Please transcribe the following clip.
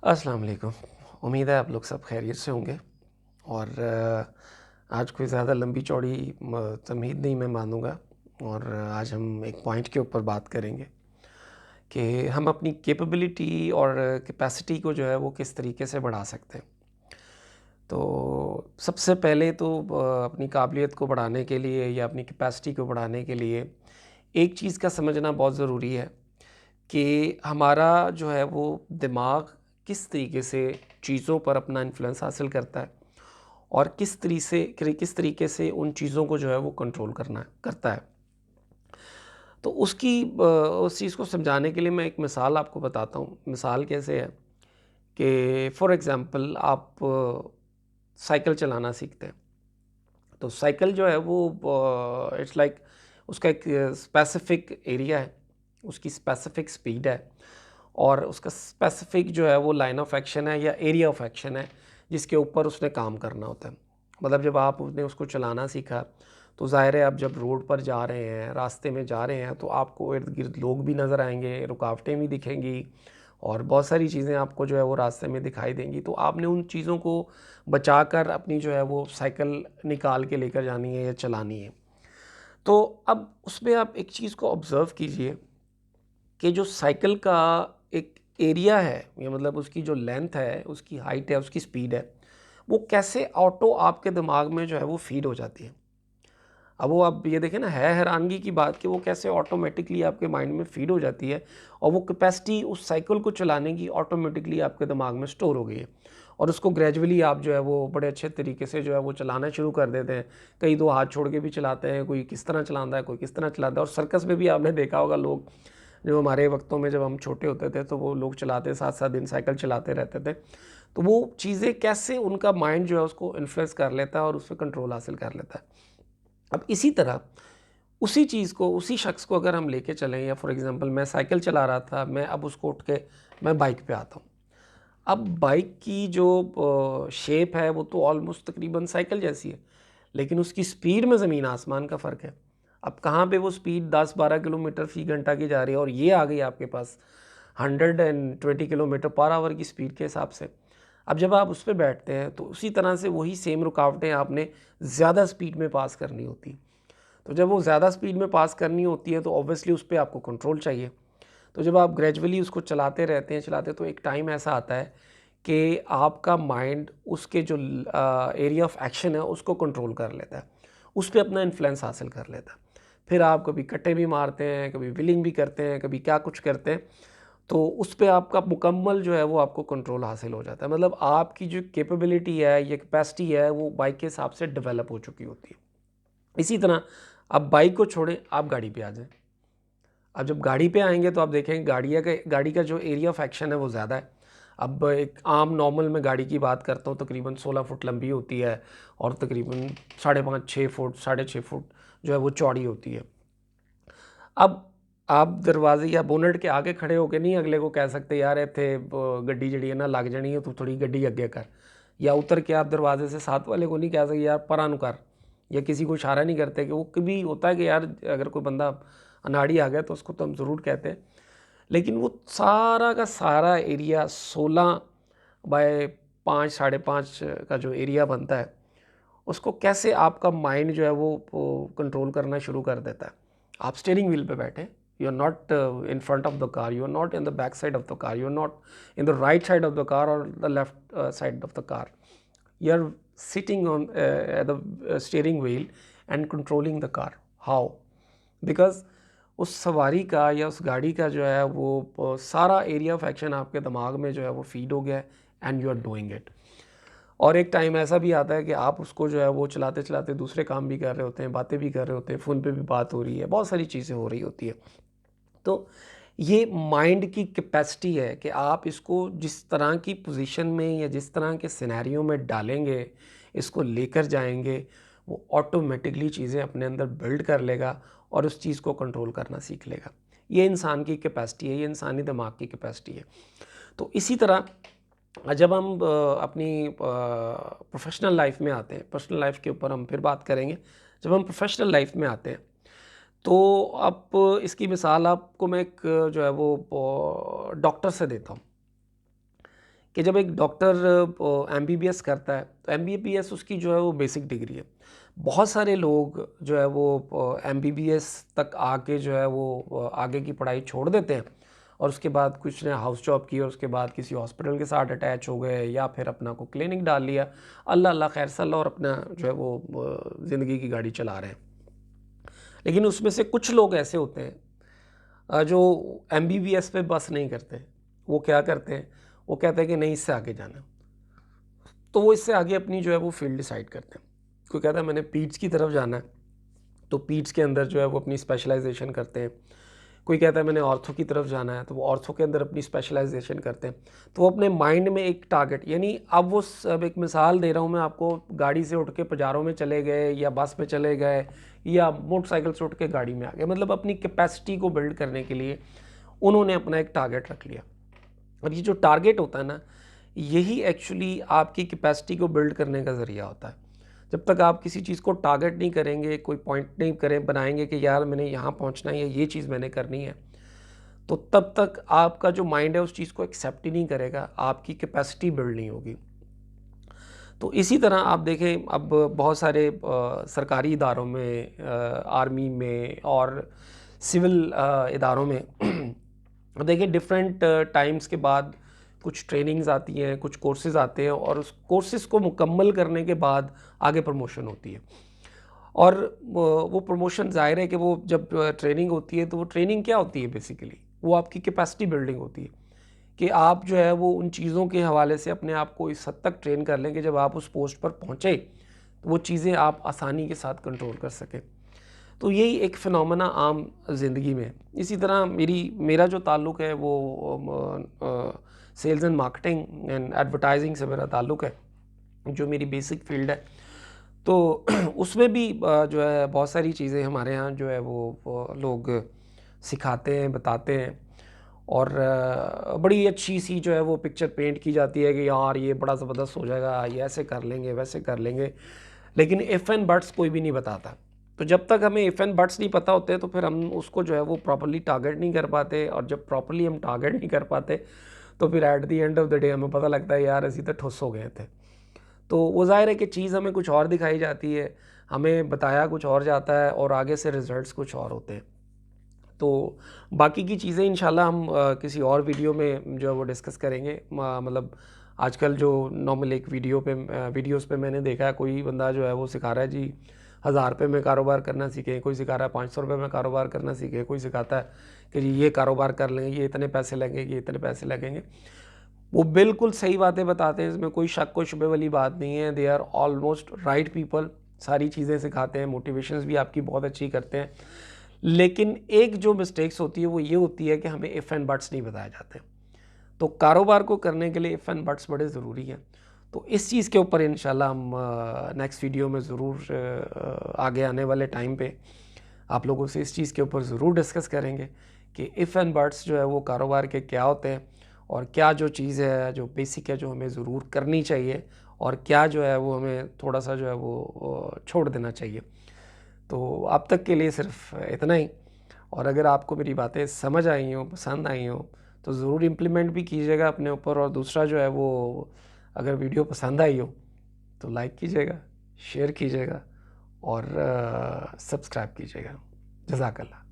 अस्सलाम वालेकुम। उम्मीद है आप लोग सब खैरियत से होंगे और आज कोई ज़्यादा लंबी चौड़ी तमहीद नहीं मैं मानूँगा और आज हम एक पॉइंट के ऊपर बात करेंगे कि हम अपनी कैपेबिलिटी और कैपेसिटी को जो है वो किस तरीके से बढ़ा सकते हैं। तो सबसे पहले तो अपनी काबिलियत को बढ़ाने के लिए या अपनी कैपेसिटी को बढ़ाने के लिए एक चीज़ का समझना बहुत ज़रूरी है कि हमारा जो है वो दिमाग किस तरीके से चीज़ों पर अपना इन्फ्लुएंस हासिल करता है और किस तरीके से उन चीज़ों को जो है वो कंट्रोल करना करता है। तो उस चीज़ को समझाने के लिए मैं एक मिसाल आपको बताता हूँ। मिसाल कैसे है कि फॉर एग्ज़ाम्पल आप साइकिल चलाना सीखते हैं। तो साइकिल जो है वो इट्स लाइक उसका एक स्पेसिफिक एरिया है, उसकी स्पेसिफिक स्पीड है और उसका स्पेसिफिक जो है वो लाइन ऑफ एक्शन है या एरिया ऑफ एक्शन है जिसके ऊपर उसने काम करना होता है। मतलब जब आपने उसको चलाना सीखा तो ज़ाहिर है आप जब रोड पर जा रहे हैं, रास्ते में जा रहे हैं तो आपको इर्द गिर्द लोग भी नज़र आएंगे, रुकावटें भी दिखेंगी और बहुत सारी चीज़ें आपको जो है वो रास्ते में दिखाई देंगी। तो आपने उन चीज़ों को बचाकर अपनी जो है वो साइकिल निकाल के लेकर जानी है या चलानी है। तो अब उसमें आप एक चीज़ को ऑब्ज़र्व कीजिए कि जो साइकिल का एक एरिया है या मतलब उसकी जो लेंथ है, उसकी हाइट है, उसकी स्पीड है, वो कैसे ऑटो आपके दिमाग में जो है वो फ़ीड हो जाती है। अब वो आप ये देखें ना, है हैरानगी की बात कि वो कैसे ऑटोमेटिकली आपके माइंड में फ़ीड हो जाती है और वो कैपेसिटी उस साइकिल को चलाने की ऑटोमेटिकली आपके दिमाग में स्टोर हो गई है और उसको ग्रेजुअली आप जो है वो बड़े अच्छे तरीके से जो है वो चलाना शुरू कर देते हैं। कई तो हाथ छोड़ के भी चलाते हैं, कोई किस तरह चलाता है, कोई किस तरह चलाता है। और सर्कस में भी आपने देखा होगा लोग जो हमारे वक्तों में जब हम छोटे होते थे तो वो लोग चलाते 7-7 दिन साइकिल चलाते रहते थे। तो वो चीज़ें कैसे उनका माइंड जो है उसको इन्फ्लुएंस कर लेता है और उस पे कंट्रोल हासिल कर लेता है। अब इसी तरह उसी चीज़ को, उसी शख्स को अगर हम लेके चलें या फॉर एग्ज़ाम्पल मैं साइकिल चला रहा था, मैं अब उसको उठ के मैं बाइक पे आता हूँ। अब बाइक की जो शेप है वो तो ऑलमोस्ट तकरीबन साइकिल जैसी है, लेकिन उसकी स्पीड में ज़मीन आसमान का फ़र्क है। अब कहाँ पे वो स्पीड 10-12 किलोमीटर फ़ी घंटा की जा रही है और ये आ गई आपके पास 120 किलोमीटर पर आवर की स्पीड के हिसाब से। अब जब आप उस पे बैठते हैं तो उसी तरह से वही सेम रुकावटें आपने ज़्यादा स्पीड में पास करनी होती। तो जब वो ज़्यादा स्पीड में पास करनी होती है तो ऑब्वियसली उस पे आपको कंट्रोल चाहिए। तो जब आप ग्रेजुअली उसको चलाते रहते हैं चलाते, तो एक टाइम ऐसा आता है कि आपका माइंड उसके जो एरिया ऑफ एक्शन है उसको कंट्रोल कर लेता है, उस पे अपना इन्फ्लुएंस हासिल कर लेता है। फिर आप कभी कट्टे भी मारते हैं, कभी विलिंग भी करते हैं, कभी क्या कुछ करते हैं, तो उस पे आपका मुकम्मल जो है वो आपको कंट्रोल हासिल हो जाता है। मतलब आपकी जो कैपेबिलिटी है या कैपेसिटी है वो बाइक के हिसाब से डेवलप हो चुकी होती है। इसी तरह आप बाइक को छोड़ें, आप गाड़ी पे आ जाएँ। अब जब गाड़ी पे आएँगे तो आप देखेंगे गाड़ी का जो एरिया ऑफ एक्शन है वो ज़्यादा है। अब एक आम नॉर्मल मैं गाड़ी की बात करता हूँ, तकरीबन 16 फुट लंबी होती है और तकरीबन 5.5-6 फुट, 6.5 फुट जो है वो चौड़ी होती है। अब आप दरवाजे या बोनट के आगे खड़े होके नहीं अगले को कह सकते यार इत्थे गड्डी जिहड़ी है ना लग जानी है, तू थोड़ी गड्डी अगे कर। या उतर के आप दरवाजे से साथ वाले को नहीं कह सकते यार परा नु कर। या किसी को इशारा नहीं करते कि वो कभी होता है कि यार अगर कोई बंदा अनाड़ी आ गया तो उसको तो हम ज़रूर कहते हैं। लेकिन वो सारा का सारा एरिया 16 बाय 5 साढ़े 5 का जो एरिया बनता है, उसको कैसे आपका माइंड जो है वो कंट्रोल करना शुरू कर देता है। आप स्टीयरिंग व्हील पे बैठे, you are not in front of the car, you are not in the back side of the car, you are not in the right side of the car और the left side of the car, you are sitting on at the steering wheel and controlling the car. How? Because उस सवारी का या उस गाड़ी का जो है वो सारा एरिया ऑफ एक्शन आपके दिमाग में जो है वो फीड हो गया है and you are doing it. और एक टाइम ऐसा भी आता है कि आप उसको जो है वो चलाते चलाते दूसरे काम भी कर रहे होते हैं, बातें भी कर रहे होते हैं, फ़ोन पे भी बात हो रही है, बहुत सारी चीज़ें हो रही होती है। तो ये माइंड की कैपेसिटी है कि आप इसको जिस तरह की पोजीशन में या जिस तरह के सिनेरियो में डालेंगे, इसको लेकर जाएँगे, वो ऑटोमेटिकली चीज़ें अपने अंदर बिल्ड कर लेगा और उस चीज़ को कंट्रोल करना सीख लेगा। ये इंसान की कैपेसिटी है, ये इंसानी दिमाग की कैपेसिटी है। तो इसी तरह जब हम अपनी प्रोफ़ेशनल लाइफ़ में आते हैं, पर्सनल लाइफ़ के ऊपर हम फिर बात करेंगे। जब हम प्रोफ़ेशनल लाइफ़ में आते हैं तो अब इसकी मिसाल आपको मैं एक जो है वो डॉक्टर से देता हूँ कि जब एक डॉक्टर एमबीबीएस करता है तो एमबीबीएस उसकी जो है वो बेसिक डिग्री है। बहुत सारे लोग जो है वो एमबीबीएस तक आके जो है वो आगे की पढ़ाई छोड़ देते हैं और उसके बाद कुछ ने हाउस जॉब की और उसके बाद किसी हॉस्पिटल के साथ अटैच हो गए या फिर अपना को क्लिनिक डाल लिया, अल्लाह अल्लाह खैर सल्ला, और अपना जो है वो ज़िंदगी की गाड़ी चला रहे हैं। लेकिन उसमें से कुछ लोग ऐसे होते हैं जो एमबीबीएस पे बस नहीं करते। वो क्या करते हैं, वो कहते हैं कि नहीं इससे आगे जाना है, तो वो इससे आगे अपनी जो है वो फील्ड डिसाइड करते हैं। कोई कहता है मैंने पीट्स की तरफ जाना है, तो पीट्स के अंदर जो है वो अपनी स्पेशलाइजेशन करते हैं। कोई कहता है मैंने ऑर्थो की तरफ जाना है, तो वो ऑर्थो के अंदर अपनी स्पेशलाइजेशन करते हैं। तो वो अपने माइंड में एक टारगेट, यानी अब वो सब, एक मिसाल दे रहा हूँ मैं आपको, गाड़ी से उठ के पजारों में चले गए या बस में चले गए या मोटरसाइकिल से उठ के गाड़ी में आ गए, मतलब अपनी कैपेसिटी को बिल्ड करने के लिए उन्होंने अपना एक टारगेट रख लिया। अब ये जो टारगेट होता है ना, यही एक्चुअली आपकी कैपेसिटी को बिल्ड करने का ज़रिया होता है। जब तक आप किसी चीज़ को टारगेट नहीं करेंगे, कोई पॉइंट नहीं करें बनाएंगे कि यार मैंने यहाँ पहुँचना है या ये चीज़ मैंने करनी है, तो तब तक आपका जो माइंड है उस चीज़ को एक्सेप्ट ही नहीं करेगा, आपकी कैपेसिटी बिल्ड नहीं होगी। तो इसी तरह आप देखें, अब बहुत सारे सरकारी इदारों में, आर्मी में और सिविल इदारों में देखिए डिफरेंट टाइम्स के बाद कुछ ट्रेनिंग्स आती हैं, कुछ कोर्सेज़ आते हैं और उस कोर्सेज़ को मुकम्मल करने के बाद आगे प्रमोशन होती है। और वो प्रमोशन ज़ाहिर है कि वो जब ट्रेनिंग होती है तो वो ट्रेनिंग क्या होती है बेसिकली, वो आपकी कैपेसिटी बिल्डिंग होती है कि आप जो है वो उन चीज़ों के हवाले से अपने आप को इस हद तक ट्रेन कर लें कि जब आप उस पोस्ट पर पहुँचे तो वो चीज़ें आप आसानी के साथ कंट्रोल कर सकें। तो यही एक फ़िनोमेना आम ज़िंदगी में है। इसी तरह मेरा जो ताल्लुक़ है वो sales and marketing and advertising से मेरा ताल्लुक़ है, जो मेरी बेसिक फ़ील्ड है। तो उसमें भी जो है बहुत सारी चीज़ें हमारे यहाँ जो है वो लोग सिखाते हैं, बताते हैं और बड़ी अच्छी सी जो है वो पिक्चर पेंट की जाती है कि यार ये बड़ा ज़बरदस्त हो जाएगा, ये ऐसे कर लेंगे, वैसे कर लेंगे। लेकिन इफ़ एंड बट्स कोई भी नहीं बताता। तो जब तक हमें इफ़ एंड बट्स नहीं पता होते तो फिर हम उसको जो है वो प्रॉपर्ली टारगेट नहीं कर पाते, और जब प्रॉपर्ली हम टारगेट नहीं कर पाते तो फिर at the end of the day हमें पता लगता है यार असी तो ठुस हो गए थे। तो वो ज़ाहिर है कि चीज़ हमें कुछ और दिखाई जाती है, हमें बताया कुछ और जाता है और आगे से रिज़ल्ट्स कुछ और होते हैं। तो बाकी की चीज़ें इंशाल्लाह हम किसी और वीडियो में जो है वो डिस्कस करेंगे। मतलब आजकल जो नॉर्मल एक वीडियोज़ पे मैंने देखा है, कोई बंदा जो है वो सिखा रहा है जी 1000 रुपये में कारोबार करना सीखें, कोई सिखा रहा है 500 रुपये में कारोबार करना सीखें, कोई सिखाता है कि जी ये कारोबार कर लेंगे, ये इतने पैसे लगेंगे, ये इतने पैसे लगेंगे। वो बिल्कुल सही बातें बताते हैं, इसमें कोई शक व शुबे वाली बात नहीं है। They are almost right people, सारी चीज़ें सिखाते हैं, मोटिवेशंस भी आपकी बहुत अच्छी करते हैं। लेकिन एक जो मिस्टेक्स होती है वो ये होती है कि हमें इफ़ एंड बट्स नहीं बताए जाते। तो कारोबार को करने के लिए इफ़ एंड बट्स बड़े ज़रूरी हैं। तो इस चीज़ के ऊपर इंशाल्लाह हम नेक्स्ट वीडियो में ज़रूर आगे आने वाले टाइम पे आप लोगों से इस चीज़ के ऊपर ज़रूर डिस्कस करेंगे कि इफ़ एंड बट्स जो है वो कारोबार के क्या होते हैं और क्या जो चीज़ है जो बेसिक है जो हमें ज़रूर करनी चाहिए और क्या जो है वो हमें थोड़ा सा जो है वो छोड़ देना चाहिए। तो अब तक के लिए सिर्फ इतना ही, और अगर आपको मेरी बातें समझ आई हों, पसंद आई हों, तो ज़रूर इम्प्लीमेंट भी कीजिएगा अपने ऊपर, और दूसरा जो है वो अगर वीडियो पसंद आई हो तो लाइक कीजिएगा, शेयर कीजिएगा और सब्सक्राइब कीजिएगा। जज़ाकल्लाह।